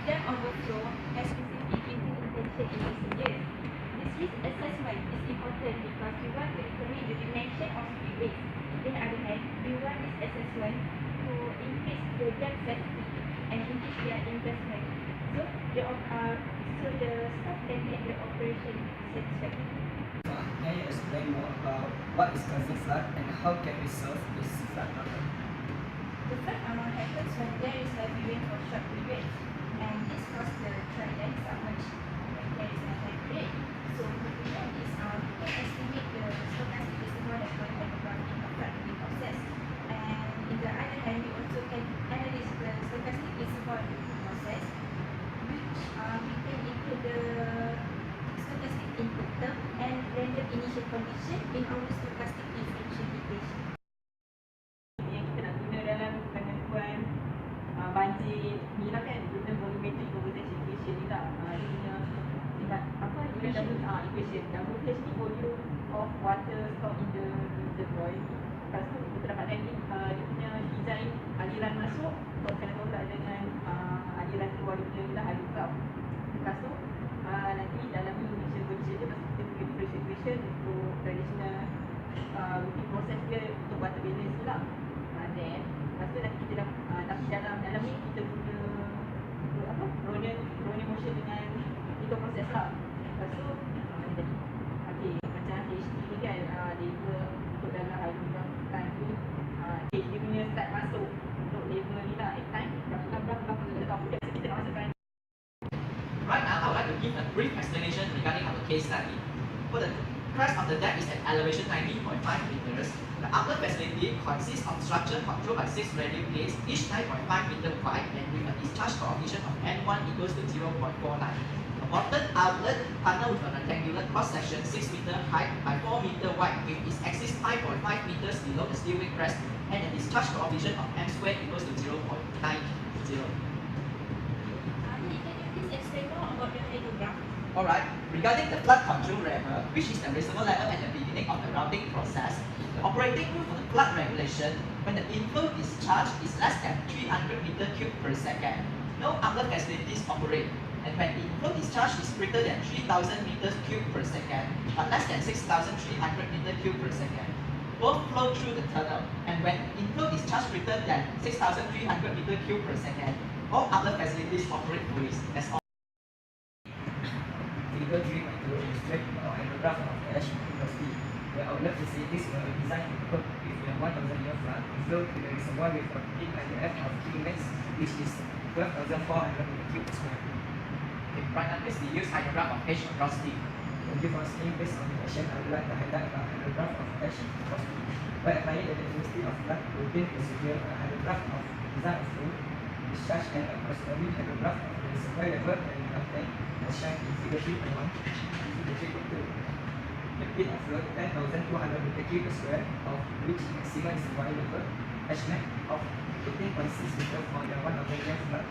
dam overflow has specific intention in recent years. This risk assessment is important because we want to determine the dimension of spill risk. On the other hand, we want this assessment to increase the dam safety and increase their investment. So the staff can make the operation satisfactory. Can you explain more about what is causing flood and how can we solve this flood problem? The flood happens when there is heavy rain for short periods, and this causes the dry land submerge when there is a heavy rain. So to prevent this, we can estimate the stochastic reservoir level underground in a flooding process. And in the other hand, we also can analyze the stochastic reservoir process, which we can include the stochastic input term and random initial condition in our stochastic differential equation. Yang kita nak guna dalam penentuan banjir ni lah kan, guna volumetric conversion equation ni lah. Dia punya apa equation ni volume of water stored in the reservoir. Lepas tu kita dapat nanti dia punya design aliran masuk kena tolak dengan aliran keluar dia punya lah aliran. Lepas tu nanti dalam initial condition dia pasti kita punya differential equation untuk traditional routine process dia untuk water balance tu lah. Then lepas tu nanti kita tapi dalam ni kita guna Brownian motion dengan itu proses lah. Lepas tu okay, macam HD ni kan label untuk dalam hydrogram time tu dia punya start masuk untuk label ni lah time berapa kita tahu kita nak masukkan. Right now, I would like to give a brief explanation regarding our case study. For the crest of the dam is at elevation 90.5 meters. The upper facility consists of structure controlled by 6 radial plates, each 9.5 meter wide and with a discharge coefficient of N1 equals to 0.49. The bottom outlet tunnel with a rectangular cross-section 6 meter height by 4 meter wide with its axis 5.5 meters below the steel-wing crest and a discharge coefficient of M squared equals to 0.90. Alright, regarding the flood control level, which is the reservoir level at the beginning of the routing process, the operating rule for the flood regulation, when the inflow discharge is less than 300 meter cube per second, no other facilities operate. And when inflow discharge is greater than 3000 meters cube per second, but less than 6300 meter cube per second, both flow through the tunnel. And when inflow discharge greater than 6300 meter cube per second, all other facilities operate fully. That's all. Figure 3.2 illustrates a hydrograph of the Ash University. The outlet facilities were designed to cope with the 1000-year flood flow to the reservoir with a peak IF of QMax, which is 12,400 cubes square. In practice, we use hydrograph of H across T. Thank you for seeing based on the question. I would like to highlight the hydrograph of Ash across T. By applying the University of Flood routine procedure, a hydrograph of design of flow, discharge and a corresponding hydrograph of the reservoir level and content as shown in figure 3.1 and figure 3.2. The pit of flow 10,200 meter cube per square, of which maximum reservoir level Hmax of 18.6 meter for the 1000-year flood.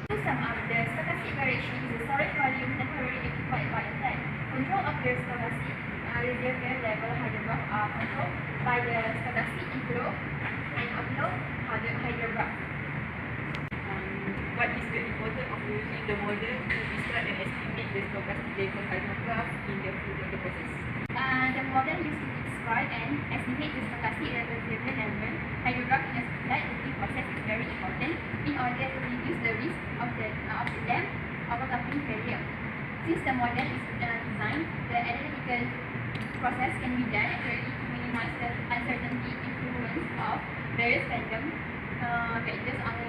To sum up, the stochastic variation is the storage volume temporarily occupied by a tank. Control of the stochastic reservoir level hydrograph are controlled by the stochastic inflow and outflow hydrograph. What is the importance of using the model to describe and estimate the stochastic level hydrograph in the flow of the process? The model used to describe and estimate the stochastic reservoir level hydrograph in a flood routine process is very important in order to reduce the risk of the dam overtopping failure. Since the model is designed, the analytical process can be done accurately to minimize the uncertainty influence of various random factors on the